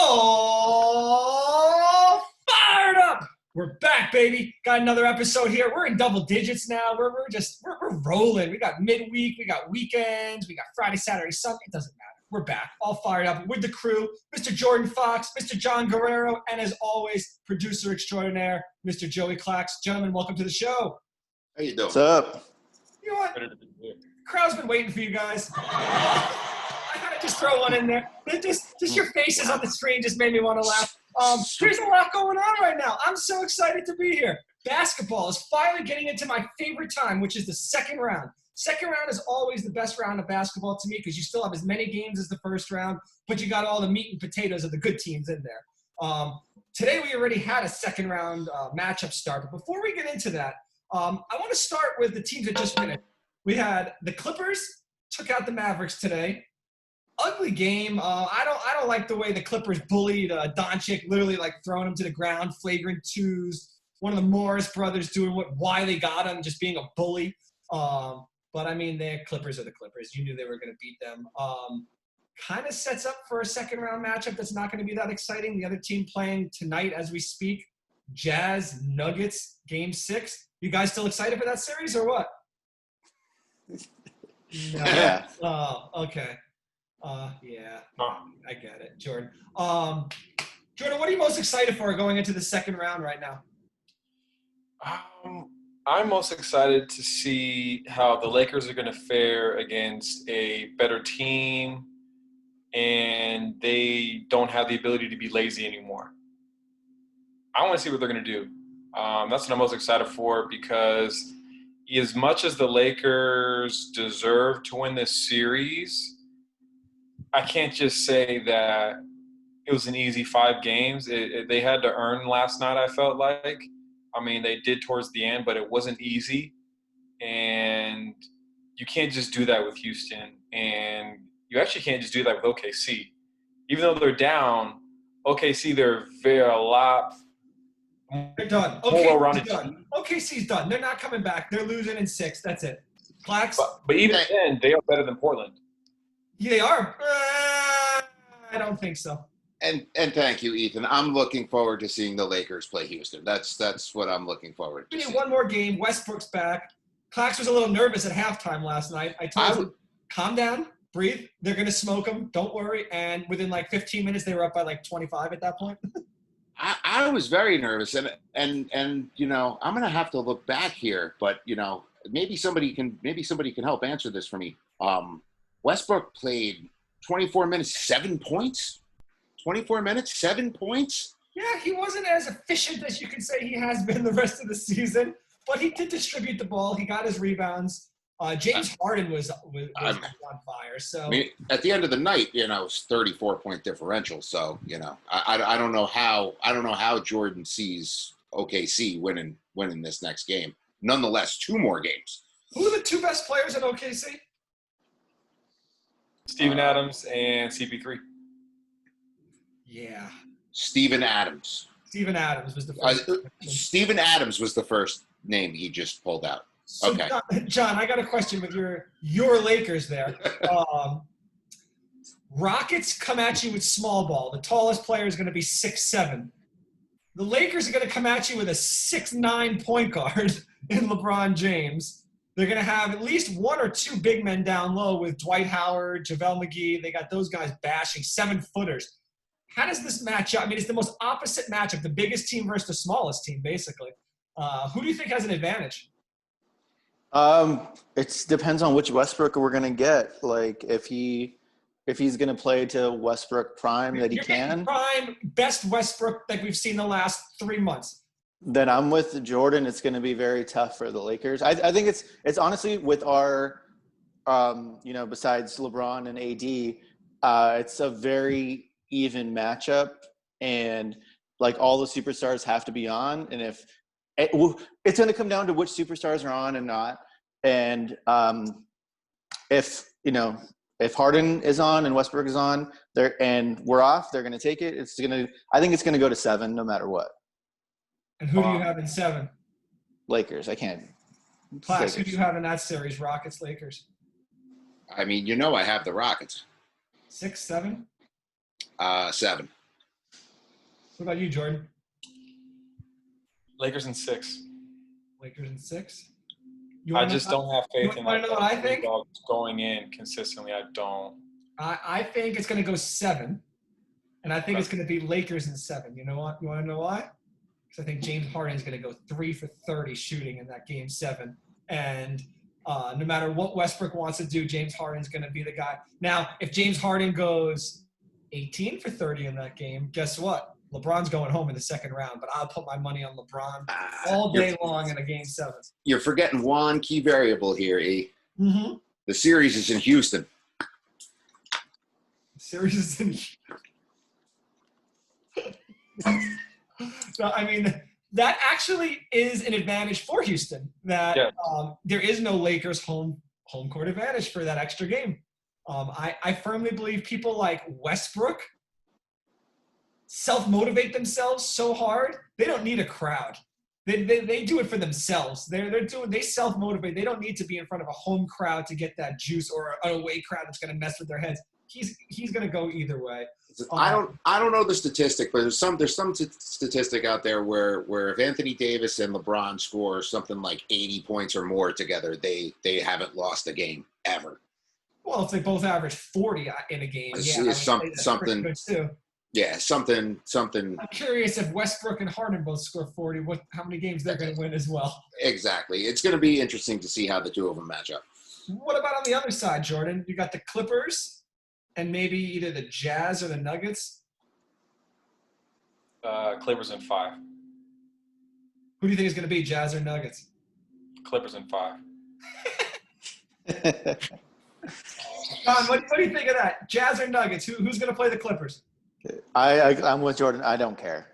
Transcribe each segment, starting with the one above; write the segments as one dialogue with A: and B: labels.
A: Oh, fired up! We're back, baby. Got another episode here. We're in double digits now. We're rolling. We got midweek, we got weekends, we got Friday, Saturday, Sunday. It doesn't matter. We're back, all fired up with the crew. Mr. Jordan Fox, Mr. John Guerrero, and as always, producer extraordinaire, Mr. Joey Clax. Gentlemen, welcome to the show.
B: How you doing?
C: What's up?
A: You know what? The crowd's been waiting for you guys. I gotta just throw one in there. Just your faces on the screen just made me want to laugh. There's a lot going on right now. I'm so excited to be here. Basketball is finally getting into my favorite time, which is the second round. Second round is always the best round of basketball to me because you still have as many games as the first round, but you got all the meat and potatoes of the good teams in there. Today we already had a second round matchup start, but before we get into that, I want to start with the teams that just finished. We had the Clippers took out the Mavericks today. Ugly game. I don't like the way the Clippers bullied Doncic, literally like throwing him to the ground, flagrant twos. One of the Morris brothers doing why they got him, just being a bully. But I mean, the Clippers are the Clippers. You knew they were going to beat them. Kind of sets up for a second round matchup that's not going to be that exciting. The other team playing tonight as we speak, Jazz Nuggets Game 6. You guys still excited for that series or what? No.
C: Yeah.
A: Oh, okay. Yeah, I get it, Jordan. Jordan, what are you most excited for going into the second round right now?
D: I'm most excited to see how the Lakers are going to fare against a better team, and they don't have the ability to be lazy anymore. I want to see what they're going to do. That's what I'm most excited for because as much as the Lakers deserve to win this series, I can't just say that it was an easy 5 games. They had to earn last night, I felt like. I mean, they did towards the end, but it wasn't easy. And you can't just do that with Houston. And you actually can't just do that with OKC. Even though they're down, OKC, they're a lot
A: they're done. OKC's done. OKC's done. They're not coming back. They're losing in 6. That's it. Clax?
D: But even then, they are better than Portland.
A: Yeah, they are. I don't think so.
B: And thank you, Ethan. I'm looking forward to seeing the Lakers play Houston. That's what I'm looking forward to.
A: We need one more game. Westbrook's back. Clax was a little nervous at halftime last night. I told him, calm down, breathe. They're going to smoke him. Don't worry. And within like 15 minutes, they were up by like 25 at that point.
B: I was very nervous, and you know, I'm going to have to look back here, but you know, maybe somebody can help answer this for me. Westbrook played 24 minutes, 7 points. 24 minutes, 7 points?
A: Yeah, he wasn't as efficient as you can say he has been the rest of the season, but he did distribute the ball. He got his rebounds. James Harden was on fire. So
B: I mean, at the end of the night, you know, it's 34-point differential. So you know, I don't know how Jordan sees OKC winning this next game. Nonetheless, 2 more games.
A: Who are the 2 best players at OKC?
D: Steven Adams and CP3.
A: Yeah.
B: Steven Adams.
A: Steven Adams was the first.
B: Steven Adams was the first name he just pulled out.
A: So
B: okay.
A: John, I got a question with your Lakers there. Rockets come at you with small ball. The tallest player is going to be 6'7". The Lakers are going to come at you with a 6'9" point guard in LeBron James. They're going to have at least 1 or 2 big men down low with Dwight Howard, JaVale McGee. They got those guys bashing 7-footers. How does this match up? I mean, it's the most opposite matchup, the biggest team versus the smallest team, basically. Who do you think has an advantage?
C: It depends on which Westbrook we're going to get. Like, if he's going to play to Westbrook prime that he can.
A: Prime, best Westbrook that we've seen the last 3 months. Then
C: I'm with Jordan. It's going to be very tough for the Lakers. I think it's honestly with our, besides LeBron and AD, it's a very even matchup, and like all the superstars have to be on, and if it's going to come down to which superstars are on and not, and if Harden is on and Westbrook is on there and we're off, they're going to take it. I think it's going to go to 7 no matter what.
A: And who do you have in 7?
C: Lakers. I can't.
A: Class, who do you have in that series? Rockets, Lakers.
B: I mean, you know, I have the Rockets.
A: 6, 7?
B: 7.
A: What about you, Jordan?
D: Lakers in 6.
A: Lakers in 6. You
D: I
A: wanna know
D: just don't have
A: you
D: faith in
A: wanna know what I think?
D: underdogs going in consistently. I don't.
A: I think it's going to go 7, and I think
D: Okay.
A: it's going to be Lakers in 7. You know what? You want to know why? Because I think James Harden is going to go 3 for 30 shooting in that game 7, and no matter what Westbrook wants to do, James Harden's going to be the guy. Now, if James Harden goes 18 for 30 in that game, guess what? LeBron's going home in the second round, but I'll put my money on LeBron all day long in a game 7.
B: You're forgetting one key variable here, E.
A: Mm-hmm.
B: The series is in Houston.
A: Series is in. So, I mean, that actually is an advantage for Houston. That
D: Yeah.
A: There is no Lakers home court advantage for that extra game. I firmly believe people like Westbrook self-motivate themselves so hard they don't need a crowd. They do it for themselves. They self-motivate. They don't need to be in front of a home crowd to get that juice, or an away crowd that's going to mess with their heads. He's going to go either way.
B: I don't know the statistic, but there's some statistic out there where if Anthony Davis and LeBron score something like 80 points or more together, they haven't lost a game ever.
A: Well, if they both average 40 in a game,
B: Something
A: good too.
B: Yeah, something.
A: I'm curious if Westbrook and Harden both score 40, how many games they're going to win as well.
B: Exactly. It's going to be interesting to see how the two of them match up.
A: What about on the other side, Jordan? You got the Clippers and maybe either the Jazz or the Nuggets.
D: Clippers in 5.
A: Who do you think is going to be, Jazz or Nuggets?
D: Clippers in 5.
A: Don, what do you think of that? Jazz or Nuggets? Who's going to play the Clippers?
C: I'm with Jordan. I don't care.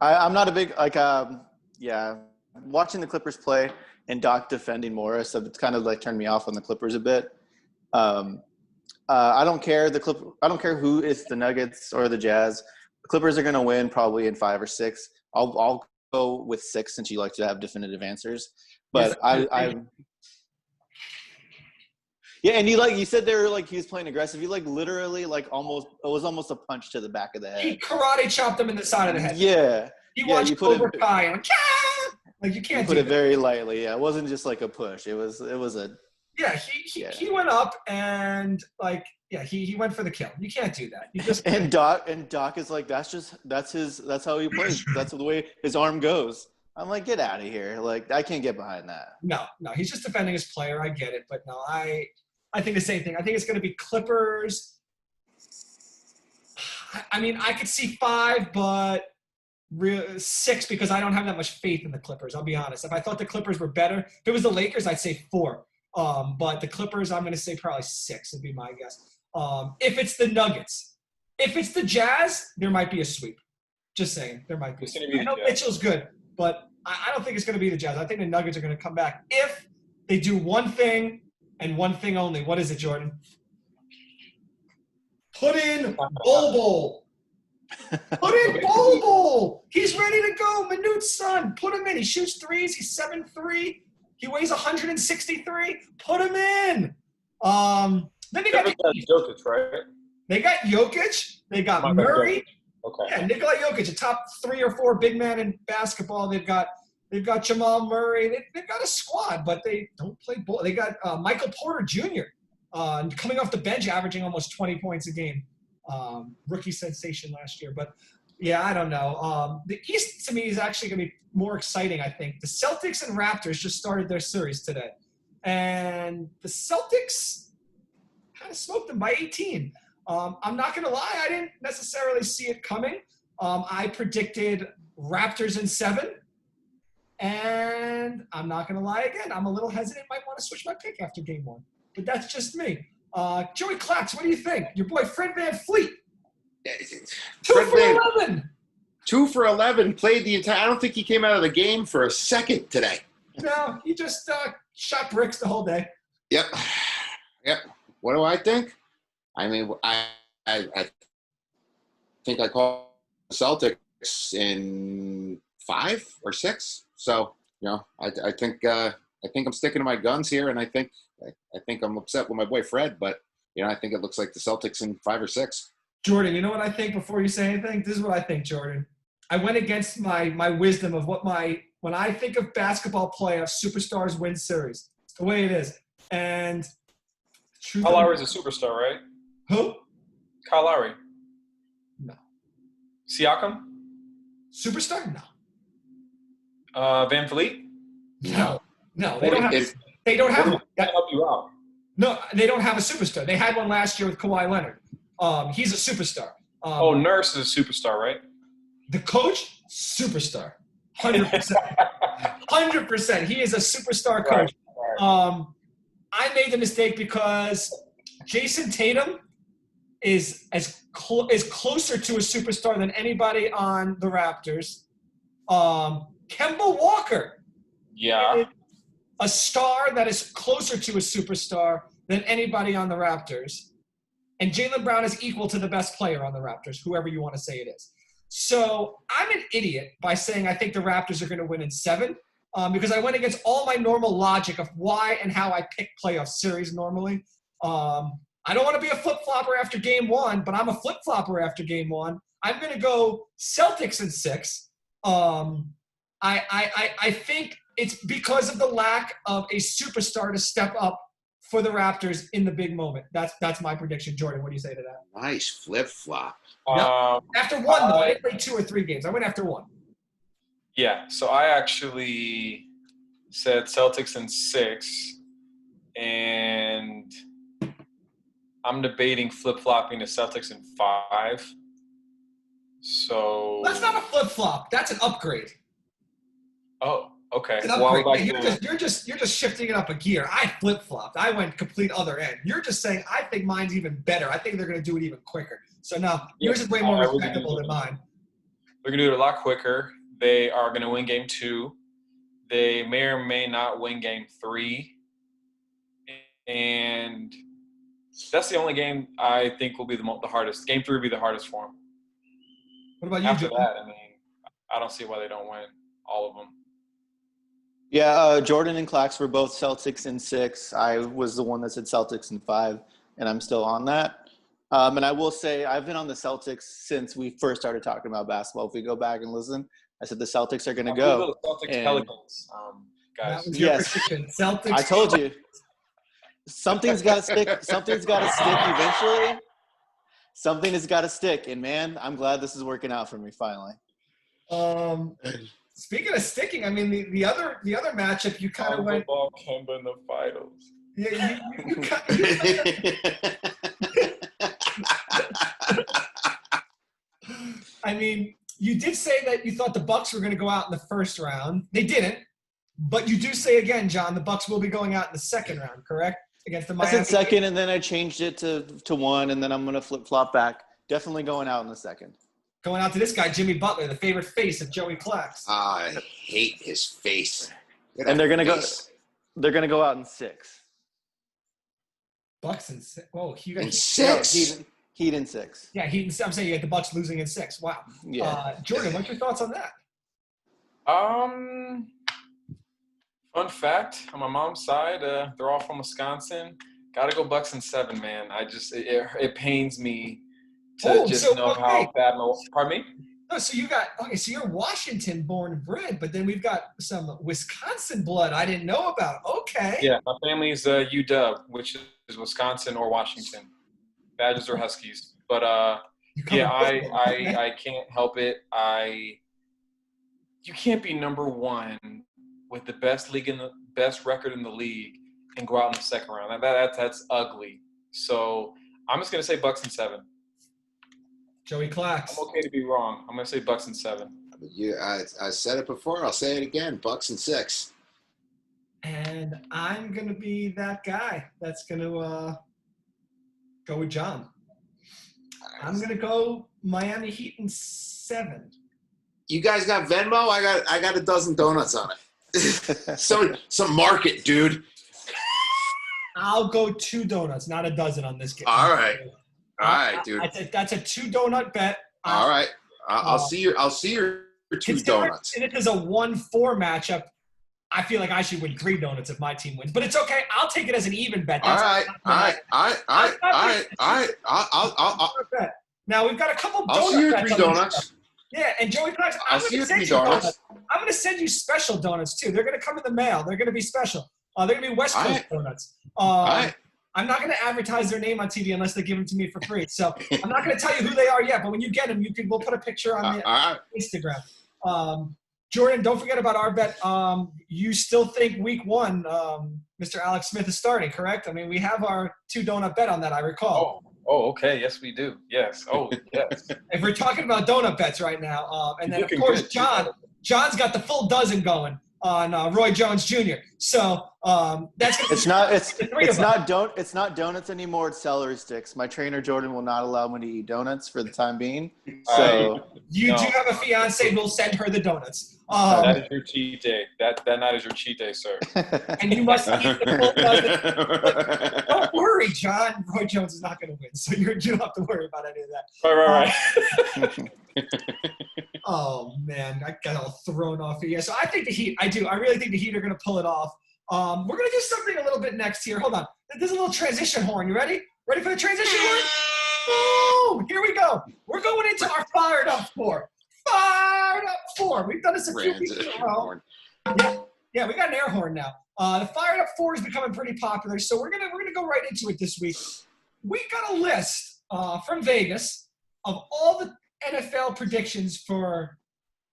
C: I'm not a big watching the Clippers play and Doc defending Morris, so it's kind of like turned me off on the Clippers a bit. I don't care. I don't care who is the Nuggets or the Jazz. The Clippers are going to win probably in 5 or 6. I'll go with 6 since you like to have definitive answers. But
A: yes,
C: yeah, and you said they were he was playing aggressive. He literally it was almost a punch to the back of the head.
A: He karate chopped him in the side of the head.
C: Yeah.
A: He watched Cobra Kai and you can't
C: put it very lightly. Yeah, it wasn't just like a push. It was a.
A: Yeah, he went up and he went for the kill. You can't do that. You just
C: and Doc is like that's how he plays. That's the way his arm goes. I'm like, get out of here. I can't get behind that.
A: No, he's just defending his player. I get it, but no, I think the same thing. I think it's going to be Clippers. I mean, I could see 5, but 6 because I don't have that much faith in the Clippers. I'll be honest. If I thought the Clippers were better, if it was the Lakers, I'd say 4. But the Clippers, I'm going to say probably 6 would be my guess. If it's the Nuggets. If it's the Jazz, there might be a sweep. Just saying, there might be a sweep. I know Mitchell's good, but I don't think it's going to be the Jazz. I think the Nuggets are going to come back if they do one thing and one thing only. What is it, Jordan? Put in Bobo. Put in Bobo. He's ready to go. Minute's son. Put him in. He shoots threes. He's 7'3". He weighs 163. Put him in. Then they got
D: Jokic, right?
A: They got Jokic. They got Murray.
D: Okay.
A: Yeah, Nikola Jokic, a top 3 or 4 big man in basketball. They've got Jamal Murray. They've got a squad, but they don't play ball. They got Michael Porter Jr. Coming off the bench, averaging almost 20 points a game. Rookie sensation last year. But, yeah, I don't know. The East, to me, is actually going to be more exciting, I think. The Celtics and Raptors just started their series today. And the Celtics kind of smoked them by 18. I'm not going to lie. I didn't necessarily see it coming. I predicted Raptors in 7. And I'm not going to lie again. I'm a little hesitant. Might want to switch my pick after game 1. But that's just me. Joey Clax, what do you think? Your boy Fred VanVleet. 2 for 11.
B: 2 for 11. Played the entire – I don't think he came out of the game for a second today.
A: No, he just shot bricks the whole day.
B: Yep. What do I think? I mean, I think I called the Celtics in 5 or 6. So, I think I'm sticking to my guns here, and I think I'm upset with my boy Fred, but I think it looks like the Celtics in 5 or 6.
A: Jordan, you know what I think before you say anything? This is what I think, Jordan. I went against my wisdom of when I think of basketball playoffs, superstars win series. It's the way it is. And truth
D: Kyle Lowry's a superstar, right?
A: who?
D: Kyle Lowry.
A: No.
D: Siakam?
A: Superstar? No.
D: Van Vliet?
A: No. They don't have
B: If-
A: they don't have
D: What
A: one.
D: can help you out?
A: No, they don't have a superstar. They had one last year with Kawhi Leonard. He's a superstar.
D: Nurse is a superstar, right?
A: The coach, superstar. 100%. 100%. He is a superstar coach.
D: Right.
A: I made the mistake because Jason Tatum is closer to a superstar than anybody on the Raptors. Kemba Walker,
D: Yeah.
A: a star that is closer to a superstar than anybody on the Raptors. And Jaylen Brown is equal to the best player on the Raptors, whoever you want to say it is. So I'm an idiot by saying I think the Raptors are going to win in 7 because I went against all my normal logic of why and how I pick playoff series normally. I don't want to be a flip-flopper after game 1, but I'm a flip-flopper after game 1. I'm going to go Celtics in 6. I think it's because of the lack of a superstar to step up for the Raptors in the big moment. That's my prediction. Jordan, what do you say to that?
B: Nice flip-flop.
A: After 1, though. I didn't play 2 or 3 games. I went after 1.
D: Yeah, so I actually said Celtics in 6, and I'm debating flip-flopping the Celtics in 5. So
A: That's not a flip-flop. That's an upgrade.
D: Oh, okay.
A: It's an
D: Well, I
A: upgrade.
D: would like
A: You're just shifting it up a gear. I flip-flopped. I went complete other end. You're just saying I think mine's even better. I think they're going to do it even quicker. So no, yours is way more respectable than mine.
D: They're going to do it a lot quicker. They are going to win game 2. They may or may not win game 3. And that's the only game I think will be the hardest. Game 3 will be the hardest for them.
A: What about you,
D: After
A: Jordan?
D: that, I mean, I don't see why they don't win all of them.
C: Yeah, Jordan and Clax were both Celtics in 6. I was the one that said Celtics in 5, and I'm still on that. And I will say I've been on the Celtics since we first started talking about basketball. If we go back and listen, I said the Celtics are going to go.
D: Celtics
C: And-
D: Pelicans,
A: That
D: guys.
A: was your
C: Yes.
A: prediction. Celtics.
C: I told you. Something's got to stick. Something's got to stick eventually. Something has got to stick. And, man, I'm glad this is working out for me finally.
A: Speaking of sticking, I mean the other matchup you kind of went.
D: Ball Kemba in the finals.
A: Yeah, I mean, you did say that you thought the Bucks were going to go out in the first round. They didn't, but you do say again, John, the Bucks will be going out in the second round, correct? Against the
C: I
A: Miami.
C: said second, and then I changed it to 1, and then I'm going to flip-flop back. Definitely going out in the second.
A: Going out to this guy, Jimmy Butler, the favorite face of Joey Clax.
B: I hate his face.
C: And they're going to go. They're going to go out in 6.
A: Bucks in 6. Oh, you got
B: In 6.
C: No, Heat in 6.
A: Yeah, I'm saying you had the Bucks losing in 6. Wow.
C: Yeah.
A: Jordan, what's your thoughts on that?
D: Fun fact, on my mom's side, they're all from Wisconsin. Gotta go Bucks in 7, man. It pains me to know how bad pardon me?
A: No, so so you're Washington born and bred, but then we've got some Wisconsin blood I didn't know about. Okay.
D: Yeah, my family's UW, which is Wisconsin or Washington. Badgers or Huskies. But yeah, I can't help it. You can't be number 1 with the best record in the league and go out in the second round. That's ugly. So I'm just gonna say Bucks in 7.
A: Joey Clax.
D: I'm okay to be wrong. I'm gonna say Bucks in 7.
B: I said it before. I'll say it again. Bucks in 6.
A: And I'm gonna be that guy that's gonna go with John. I'm gonna go Miami Heat in 7.
B: You guys got Venmo? I got a dozen donuts on it. some market, dude.
A: I'll go 2 donuts, not a dozen on this game.
B: All right, dude.
A: That's a 2 donut bet.
B: All right, I'll see your 2 donuts.
A: And if there's a 1-4 matchup, I feel like I should win 3 donuts if my team wins. But it's okay. I'll take it as an even bet.
B: All right.
A: Now we've got a couple.
B: I'll see your
A: bets
B: 3
A: on the
B: donuts.
A: show. Yeah, and Joey Clark,
B: I'll see your 3 donuts.
A: I'm going to send you special donuts too. They're going to come in the mail. They're going to be special. They're going to be West Coast donuts. I'm not going to advertise their name on TV unless they give them to me for free. So I'm not going to tell you who they are yet. But when you get them, we'll put a picture on the Instagram. Jordan, don't forget about our bet. You still think week 1, Mr. Alex Smith is starting, correct? I mean, we have our 2 donut bet on that, I recall.
D: Oh, okay. Yes, we do. Yes. Oh, yes.
A: If we're talking about donut bets right now, and then of course John's got the full dozen going on Roy Jones Jr. So that's gonna
C: it's not donuts anymore. It's celery sticks. My trainer Jordan will not allow me to eat donuts for the time being. So
A: do have a fiance. We'll send her the donuts.
D: That is your cheat day. That night is your cheat day, sir.
A: And you must eat the full dozen. Don't worry, John. Roy Jones is not going to win, so you don't have to worry about any of that.
D: Right.
A: Oh man, I got all thrown off here. Yeah, so I think the Heat. I really think the Heat are going to pull it off. We're going to do something a little bit next here. Hold on. There's a little transition horn. You ready? Ready for the transition horn? Boom! Here we go. We're going into our fired up 4. Fired up 4. We've done this a few weeks in a row. Yeah, we got an air horn now. The fired up 4 is becoming pretty popular, so we're gonna go right into it this week. We got a list from Vegas of all the NFL predictions for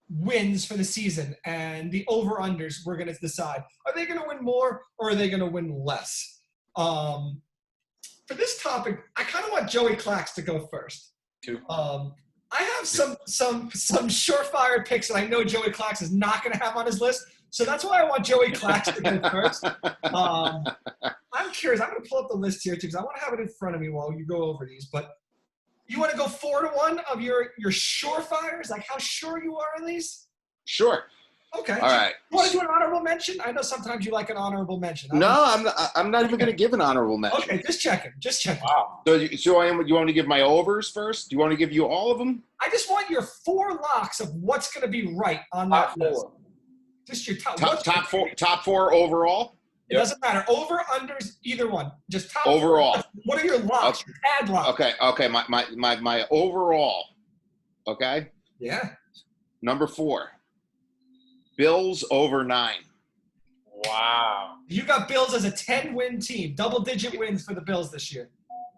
A: wins for the season and the over-unders. We're going to decide, are they going to win more or are they going to win less? For this topic, I kind of want Joey Clax to go first. I have some surefire picks that I know Joey Clax is not going to have on his list, so that's why I want Joey Clax to go first. I'm curious. I'm going to pull up the list here too because I want to have it in front of me while you go over these, but you want to go 4-1 of your surefires? Like how sure you are on these?
B: Sure.
A: Okay.
B: All right.
A: You want to do an honorable mention? I know sometimes you like an honorable mention.
B: No, I'm not even going to give an honorable mention.
A: Okay, just checking.
B: Wow. So you want me to give my overs first? Do you want to give you all of them?
A: I just want your 4 locks of what's going to be right on that list. Just your
B: top 4 overall.
A: It doesn't matter. Over, unders, either one. Just top
B: overall.
A: 4. What are your locks?
B: Okay.
A: Your ad locks.
B: Okay. My overall. Okay.
A: Yeah.
B: Number 4. Bills over 9.
D: Wow.
A: You got Bills as a 10-win team. Double-digit wins for the Bills this year.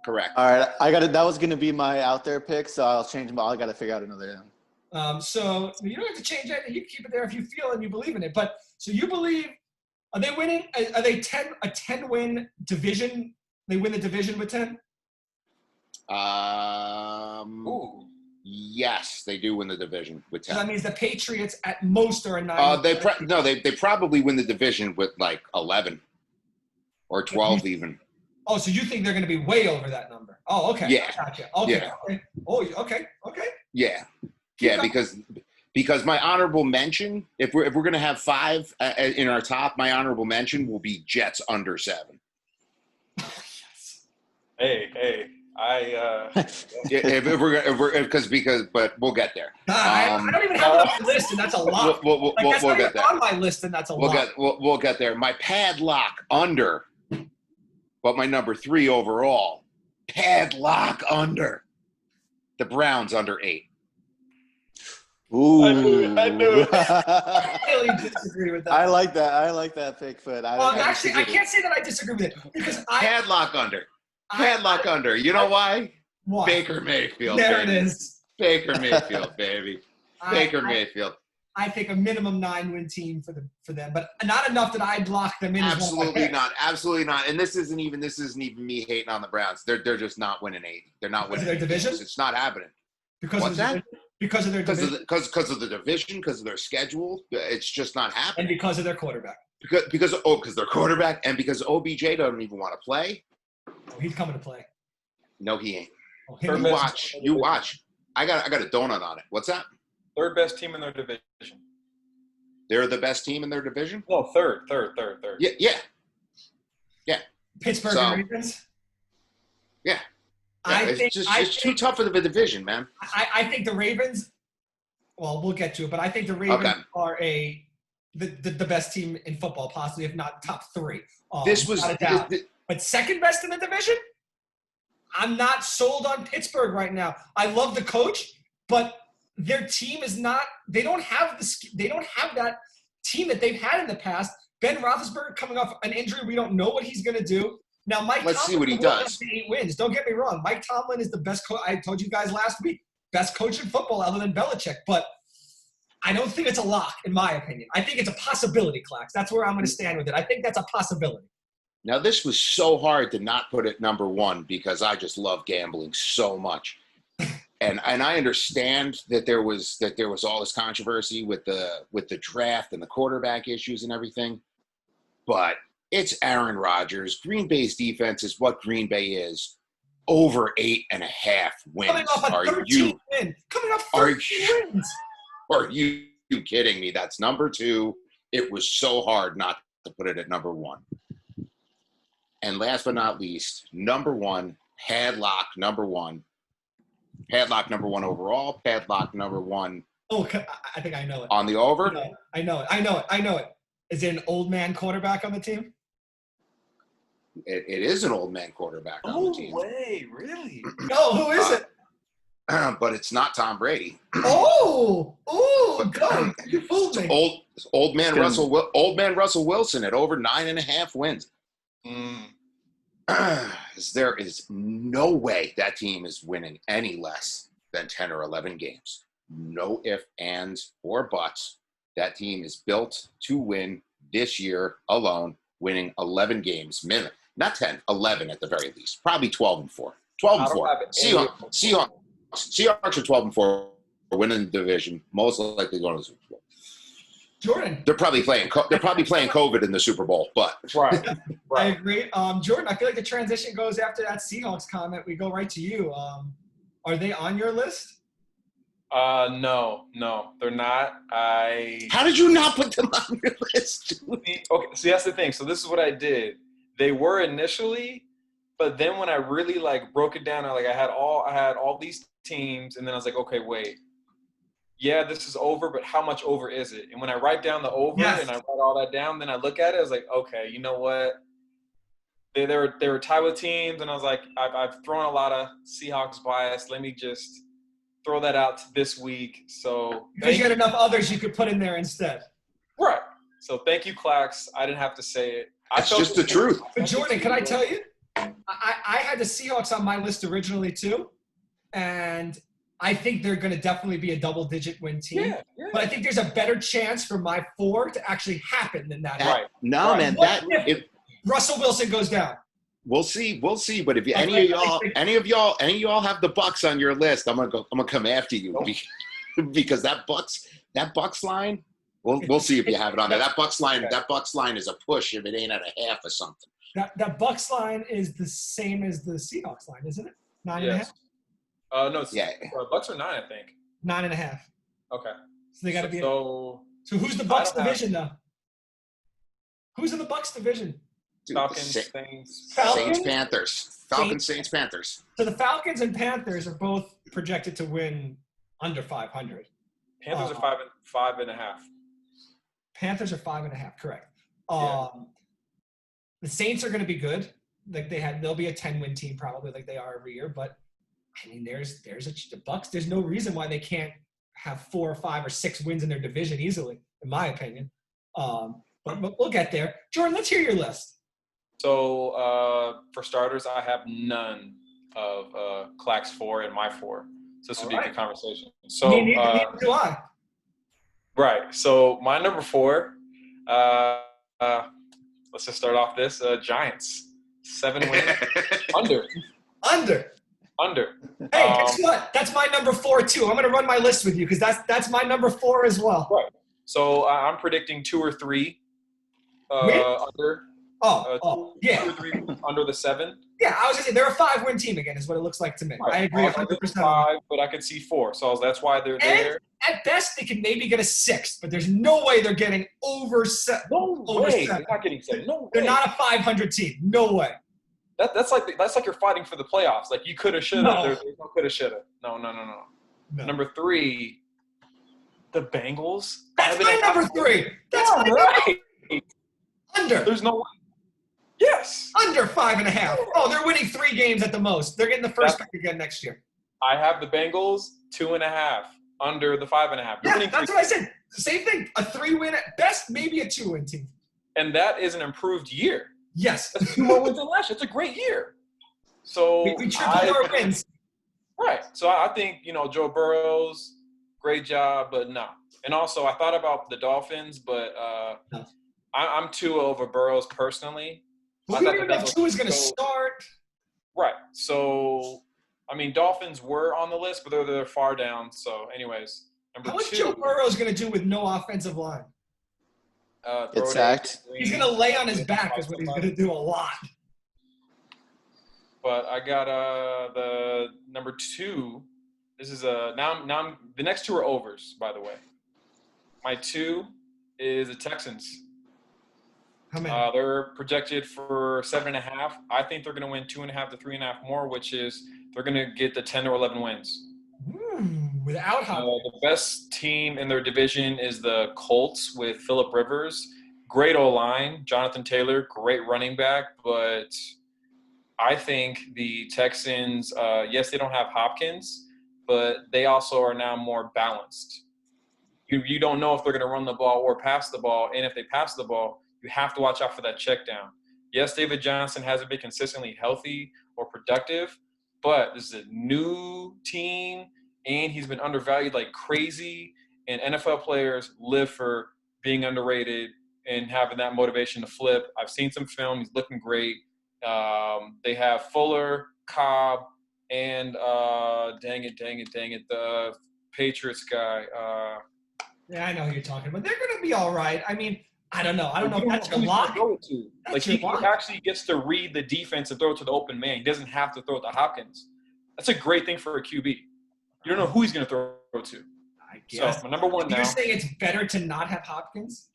B: Correct.
C: All right, that was going to be my out there pick, so I'll change them. I got to figure out another one.
A: So you don't have to change anything. You can keep it there if you feel and you believe in it. But so you believe, are they winning? Are they a 10-win division? They win the division with 10?
B: Yes, they do win the division with 10.
A: So that means the Patriots at most are a 9.
B: They probably win the division with like 11 or 12 even.
A: Oh, so you think they're going to be way over that number? Oh, okay.
B: Yeah.
A: Gotcha. Okay.
B: Yeah.
A: Okay. Oh, okay.
B: Yeah. Yeah, because my honorable mention, if we're going to have 5 in our top, my honorable mention will be Jets under 7.
D: Hey.
B: But we'll get there.
A: I don't even have it on my list, and that's a lot.
B: We'll get there.
A: On my list, and that's a lot.
B: We'll get there. My padlock under, but my number 3 overall, padlock under. The Browns under 8.
C: Ooh.
D: I knew it.
A: I really disagree with that.
C: I like that pick, but
A: actually, I can't say that I disagree with it because
B: padlock under. Padlock under. You know why?
A: Why?
B: Baker Mayfield.
A: There
B: baby.
A: It is.
B: Baker Mayfield, baby. Baker Mayfield.
A: I think a minimum 9-win team for them, but not enough that I'd lock them in.
B: Absolutely not. Absolutely not. And this isn't even me hating on the Browns. They're just not winning 8. They're not winning
A: their division.
B: It's not happening.
A: Because of their division.
B: Because of the division, because of their schedule, it's just not happening.
A: And because of their quarterback.
B: Because their quarterback, and because OBJ doesn't even want to play.
A: Oh, he's coming to play.
B: No, he ain't.
A: Oh,
B: You watch. I got a donut on it. What's that?
D: Third best team in their division.
B: They're the best team in their division?
D: No, third.
B: Yeah.
A: Pittsburgh and Ravens?
B: Yeah. It's too tough for the division, man.
A: I think the Ravens, well, we'll get to it, but I think the Ravens are the best team in football, possibly, if not top 3.
B: This was
A: but second best in the division? I'm not sold on Pittsburgh right now. I love the coach, but their team is not. They don't have that team that they've had in the past. Ben Roethlisberger coming off an injury, we don't know what he's going to do. Now, Mike
B: Let's
A: Tomlin
B: see what he does.
A: 8 wins. Don't get me wrong. Mike Tomlin is the best coach. I told you guys last week, best coach in football other than Belichick. But I don't think it's a lock, in my opinion. I think it's a possibility, Clax. That's where I'm going to stand with it. I think that's a possibility.
B: Now, this was so hard to not put it number one because I just love gambling so much. And I understand that there was all this controversy with the draft and the quarterback issues and everything. But it's Aaron Rodgers. Green Bay's defense is what Green Bay is. Over 8.5 wins.
A: Coming off a 13 win. Coming off 13 wins.
B: Are you kidding me? That's number 2. It was so hard not to put it at number 1. And last but not least, number 1, padlock number 1. Padlock number 1 overall. Padlock number 1.
A: Oh, I think I know it.
B: On the over?
A: I know it. Is it an old man quarterback on the team?
B: It is an old man quarterback on the team.
D: No way, really?
A: No, who is it?
B: But it's not Tom Brady.
A: Go! You fooled me.
B: Old man Russell Wilson at over 9.5 wins. There is no way that team is winning any less than 10 or 11 games. No ifs, ands, or buts. That team is built to win this year alone, winning 11 games minimum. Not 10, 11 at the very least. Probably 12-4. 12-4. Seahawks are 12-4, winning the division. Most likely going to the Super Bowl.
A: Jordan.
B: They're probably playing COVID in the Super Bowl, but
D: Right.
A: I agree. Jordan, I feel like the transition goes after that Seahawks comment. We go right to you. Are they on your list?
D: No, they're not.
B: How did you not put them on your list?
D: Okay, so that's the thing. So this is what I did. They were initially, but then when I really broke it down, I had all these teams, and then I was like, okay, wait. Yeah, this is over, but how much over is it? And when I write down the over and I write all that down, then I look at it, I was like, okay, you know what? They were tied with teams, and I was like, I've thrown a lot of Seahawks bias. Let me just throw that out this week. So
A: because you had enough others you could put in there instead.
D: Right. So thank you, Clax. I didn't have to say it.
B: That's just the truth.
A: But Jordan, can I tell you? I had the Seahawks on my list originally too, and I think they're going to definitely be a double-digit win team.
D: Yeah.
A: But I think there's a better chance for my 4 to actually happen than that.
D: Right.
B: No, man.
A: If Russell Wilson goes down.
B: We'll see. But if any of y'all have the Bucks on your list, I'm gonna come after you because that Bucks line. We'll see if you have it on there. That Bucks line is a push if it ain't at a half or something.
A: That Bucks line is the same as the Seahawks line, isn't it? 9.5.
D: No. Bucks are 9, I think.
A: 9.5.
D: Okay.
A: So they got to be.
D: So
A: who's the Bucks division though? Who's in the Bucks division?
B: Dude,
D: Falcons,
B: Saints,
A: Panthers.
B: Falcons, Saints, Panthers.
A: So the Falcons and Panthers are both projected to win under 500.
D: Panthers are 5.5.
A: Panthers are 5.5. Correct. The Saints are going to be good. They'll be a 10-win team probably, like they are every year. But I mean, the Bucks. There's no reason why they can't have 4 or 5 or 6 wins in their division easily, in my opinion. But we'll get there. Jordan, let's hear your list.
D: So for starters, I have none of Clack's 4 and my 4. So this would be a good conversation. So
A: neither do I.
D: Right. So my number 4. Let's just start off this. Giants. 7 wins. Under.
A: Hey, guess what? That's my number 4 too. I'm going to run my list with you because that's my number 4 as well.
D: Right. So I'm predicting 2 or 3 under. 2 or 3 under the 7.
A: Yeah, I was going to say they're a 5-win team again is what it looks like to me.
D: Right.
A: I agree 100%.
D: 5, but I could see 4. So that's why they're there.
A: At best, they could maybe get a 6th, but there's no way they're getting over 7.
D: No way. They're not getting 7. No way.
A: They're not a 500 team. No way.
D: That's like you're fighting for the playoffs. Like you could have, should have.
A: No.
D: There's no could have, should have. No. Number 3, the Bengals.
A: That's my number 3. That's my
D: right.
A: Under.
D: There's no way. Yes.
A: Under 5.5. Oh, they're winning 3 games at the most. They're getting the first pick again next year.
D: I have the Bengals 2.5 under the 5.5.
A: Yeah, that's what I said. Same thing. A 3-win at best, maybe a 2-win team.
D: And that is an improved year.
A: Yes.
D: That's 2 more wins than last year. It's a great year. So
A: we tripled our wins.
D: Right. So I think, Joe Burrows, great job, but no. And also, I thought about the Dolphins, but I'm Tua over Burrows personally.
A: But we don't even know if Tua's going to start.
D: Right. So, Dolphins were on the list, but they're far down. So, anyways, number 2.
A: How is Joe Burrows going to do with no offensive line?
C: Get sacked.
A: He's going to lay on his back is what he's going to do a lot.
D: But I got the number 2. This is now the next 2 are overs, by the way. My 2 is the Texans.
A: How many?
D: They're projected for 7.5. I think they're going to win 2.5 to 3.5 more, which is they're going to get the 10 or 11 wins.
A: Without Hopkins.
D: The best team in their division is the Colts with Phillip Rivers. Great O-line, Jonathan Taylor, great running back, but I think the Texans, yes, they don't have Hopkins, but they also are now more balanced. You don't know if they're going to run the ball or pass the ball, and if they pass the ball, you have to watch out for that check down. Yes, David Johnson hasn't been consistently healthy or productive, but this is a new team, and he's been undervalued like crazy, and NFL players live for being underrated and having that motivation to flip. I've seen some film. He's looking great. They have Fuller, Cobb, and dang it, the Patriots guy.
A: Yeah, I know who you're talking about. They're going to be all right. I don't know. I don't know if that's your lock.
D: He actually gets to read the defense and throw it to the open man. He doesn't have to throw it to Hopkins. That's a great thing for a QB. You don't know who he's going to throw to.
A: I guess.
D: So, my number 1 now.
A: You're saying it's better to not have Hopkins?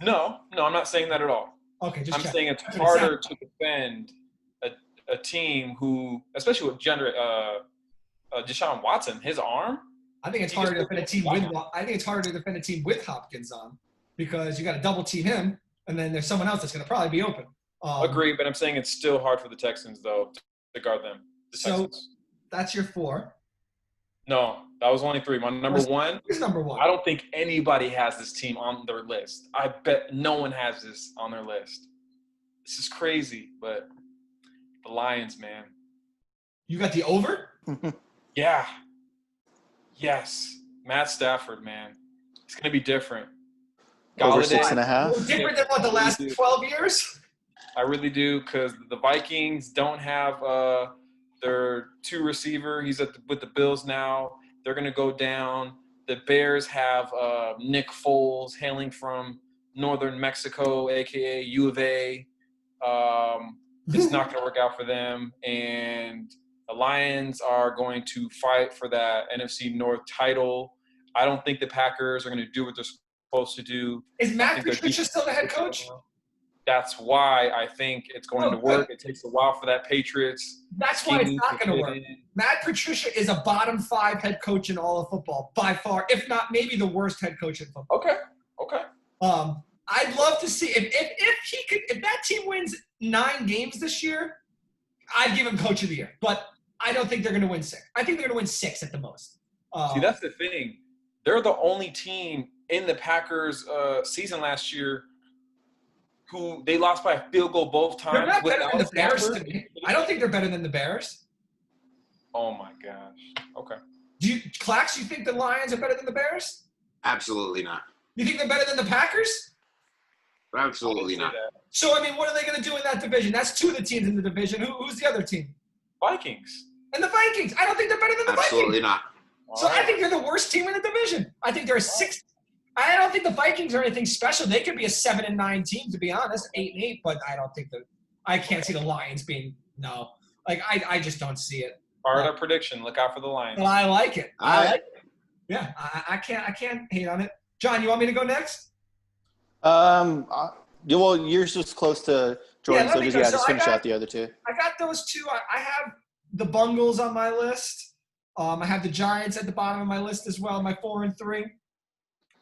D: No, I'm not saying that at all.
A: Okay,
D: I'm saying it's harder to defend a team who, especially with Deshaun Watson, his arm.
A: I think it's harder to defend a team with. I think it's harder to defend a team with Hopkins on, because you got to double team him, and then there's someone else that's going to probably be open.
D: Agree, but I'm saying it's still hard for the Texans though to guard them.
A: So that's your 4.
D: No, that was only 3. My number 1.
A: Who's number 1?
D: I don't think anybody has this team on their list. I bet no one has this on their list. This is crazy, but the Lions, man.
A: You got the over?
D: Yeah. Yes. Matt Stafford, man. It's going to be different.
C: Over
D: Galladay,
C: 6.5.
A: Different than what, the last 12 years?
D: I really do, because the Vikings don't have their 2 receiver. He's with the Bills now. They're going to go down. The Bears have Nick Foles hailing from northern Mexico, a.k.a. U of A. It's not going to work out for them. And the Lions are going to fight for that NFC North title. I don't think the Packers are going to do what they're supposed to do.
A: Is Matt Patricia still the head coach?
D: That's why I think it's going to work. It takes a while for that Patriots.
A: That's why it's not going to work. Matt Patricia is a bottom 5 head coach in all of football, by far, if not maybe the worst head coach in football.
D: Okay.
A: I'd love to see if that team wins 9 games this year, I'd give him coach of the year. But I don't think they're going to win 6. I think they're going to win 6 at the most.
D: See, that's the thing. They're the only team in the Packers season last year who they lost by a field goal both times.
A: They're not better than the Bears
D: Stafford.
A: to me. I don't think they're better than the Bears.
D: Oh, my gosh. Okay.
A: Clax, you think the Lions are better than the Bears?
B: Absolutely not.
A: You think they're better than the Packers?
B: Absolutely not.
A: So, what are they going to do in that division? That's 2 of the teams in the division. Who's the other team?
D: Vikings.
A: And the Vikings. I don't think they're better than the
B: Absolutely
A: Vikings.
B: not.
A: So I think they're the worst team in the division. I think they're a 6. I don't think the Vikings are anything special. They could be a 7-9 team, to be honest, 8-8. But I don't think I can't see the Lions being no. I just don't see it.
D: Part of prediction. Look out for the Lions.
A: But I like it.
B: I like
A: it. Yeah, I can't hate on it. John, you want me to go next?
C: Well, yours was close to Jordan, so just finish out the other 2.
A: I got those 2. I have the Bungles on my list. I have the Giants at the bottom of my list as well, my 4 and 3.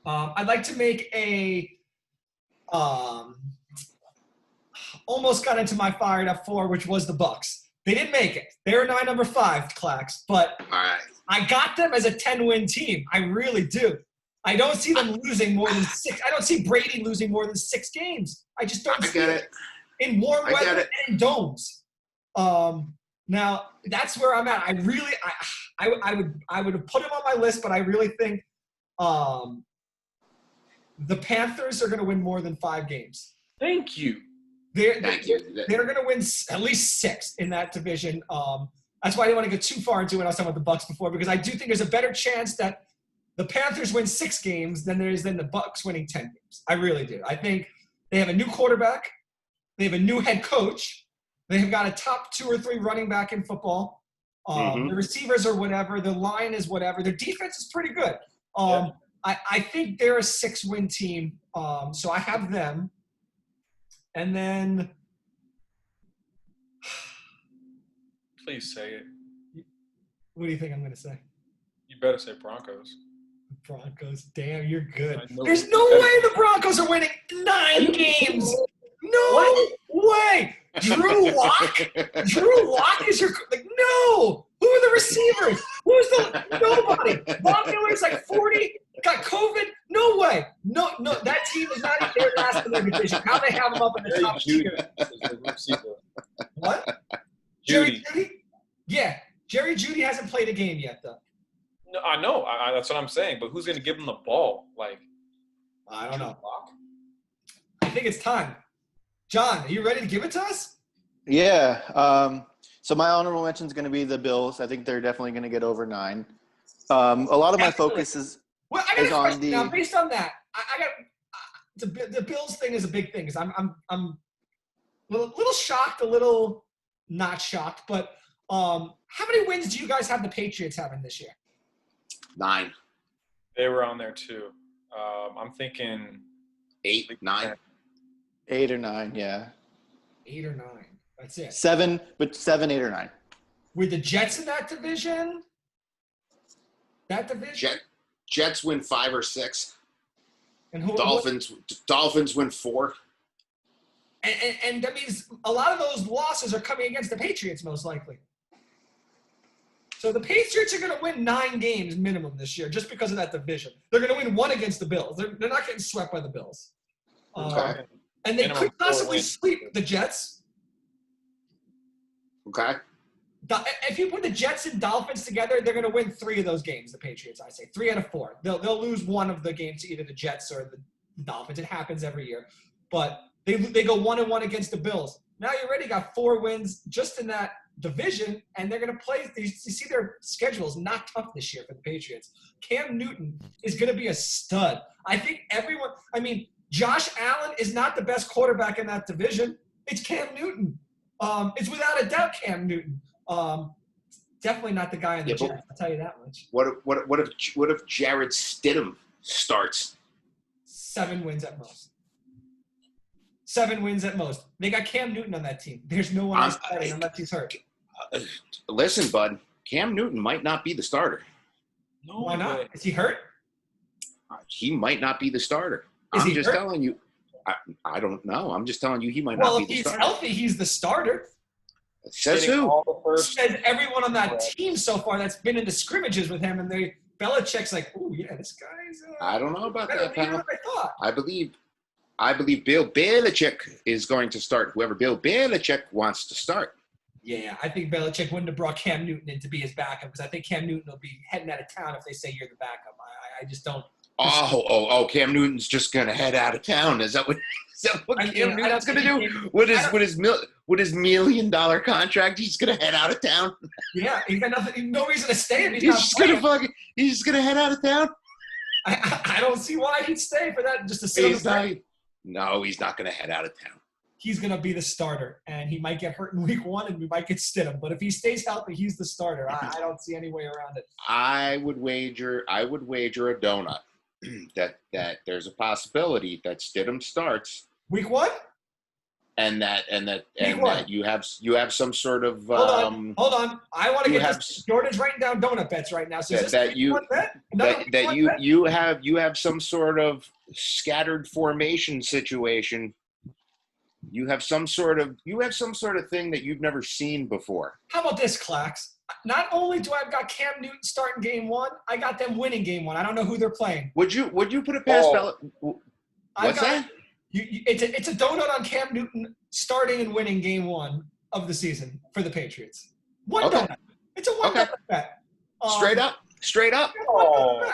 A: I'd like to make a almost got into my fired up 4, which was the Bucks. They didn't make it. They were my number 5, Clax. But
B: All right.
A: I got them as a 10-win team. I really do. I don't see them losing more than 6. I don't see Brady losing more than 6 games. I just don't see it. In warm weather and in domes. Now that's where I'm at. I would have put him on my list, but I really think the Panthers are going to win more than 5 games.
D: Thank you.
A: They're going to win at least 6 in that division. That's why I didn't want to go too far into it. I was talking about the Bucks before, because I do think there's a better chance that the Panthers win 6 games than there is than the Bucks winning 10 games. I really do. I think they have a new quarterback. They have a new head coach. They have got a top 2 or 3 running back in football. The receivers are whatever. The line is whatever. Their defense is pretty good. I think they're a 6-win team. So I have them. And then –
D: please say it.
A: What do you think I'm going to say?
D: You better say Broncos.
A: Broncos. Damn, you're good.
D: There's
A: no way the Broncos are winning 9 games. No way. Drew Lock? Drew Lock is your – like, no. Who are the receivers? Who's the – nobody. Von Miller's like 40, got COVID. No way. No, that team is not even last in their division. How they have them up in the top tier? What?
D: Judy.
A: Jerry Judy? Yeah. Jerry Judy hasn't played a game yet, though.
D: No, I know. That's what I'm saying. But who's going to give him the ball? Like,
A: I don't know. I think it's time. John, are you ready to give it to us?
C: Yeah. So my honorable mention is going to be the Bills. I think they're definitely going to get over 9. A lot of my focus is on the.
A: Now, based on that, I got the Bills thing is a big thing. Because I'm a little shocked, a little not shocked, but how many wins do you guys have the Patriots having this year?
B: 9.
D: They were on there too. I'm thinking
B: 8, 9.
C: 8 or 9, yeah.
A: 8 or 9. That's it.
C: 7, 8 or 9.
A: With the Jets in that division?
B: Jets win 5 or 6.
A: And who?
B: Dolphins win 4.
A: And that means a lot of those losses are coming against the Patriots, most likely. So the Patriots are going to win 9 games minimum this year just because of that division. They're going to win 1 against the Bills. They're not getting swept by the Bills.
B: Okay.
A: And they could possibly sweep the Jets.
B: Okay.
A: If you put the Jets and Dolphins together, they're going to win 3 of those games, the Patriots, I say. 3 out of 4. They'll lose 1 of the games to either the Jets or the Dolphins. It happens every year. But they go 1-1 against the Bills. Now you already got 4 wins just in that division, and they're going to play. You see their schedule is not tough this year for the Patriots. Cam Newton is going to be a stud. I think Josh Allen is not the best quarterback in that division. It's Cam Newton. It's without a doubt Cam Newton. Definitely not the guy in the Jets. I'll tell you that much.
B: What if Jared Stidham starts?
A: 7 wins at most. 7 wins at most. They got Cam Newton on that team. There's no one else starting unless he's hurt.
B: Listen, bud. Cam Newton might not be the starter.
D: No,
A: why not? Is he hurt?
B: He might not be the starter.
A: I'm
B: just telling you. I don't know. I'm just telling you he might not be the starter.
A: Well, if he's healthy, he's the starter.
B: Says who?
A: Says everyone on that team so far that's been in the scrimmages with him, and Belichick's like, oh yeah, this guy's.
B: I don't know about that, pal.
A: I thought.
B: I believe Bill Belichick is going to start. Whoever Bill Belichick wants to start.
A: Yeah, I think Belichick wouldn't have brought Cam Newton in to be his backup because I think Cam Newton will be heading out of town if they say you're the backup. I just don't.
B: Cam Newton's just going to head out of town. Is that what Cam Newton's going to do? With his $1 million contract, he's going to head out of town?
A: Yeah, he's got no reason to stay if he's
B: just going to head out of town?
A: I don't see why he'd stay for that. Just to sit
B: No, he's not going to head out of town.
A: He's going to be the starter, and he might get hurt in week 1, and we might get Stidham. But if he stays healthy, he's the starter. I don't see any way around it.
B: I would wager a donut that there's a possibility that Stidham starts
A: week 1,
B: and that you have some sort of
A: hold on. I want to get this. Jordan's writing down donut bets right now. So
B: you have some sort of scattered formation situation You have some sort of thing that you've never seen before.
A: How about this, Clax? Not only do I've got Cam Newton starting game 1, I got them winning game 1. I don't know who they're playing.
B: Would you put it past What's that?
A: It's a donut on Cam Newton starting and winning game 1 of the season for the Patriots. One donut. It's a one donut bet.
B: Straight up.
D: Oh.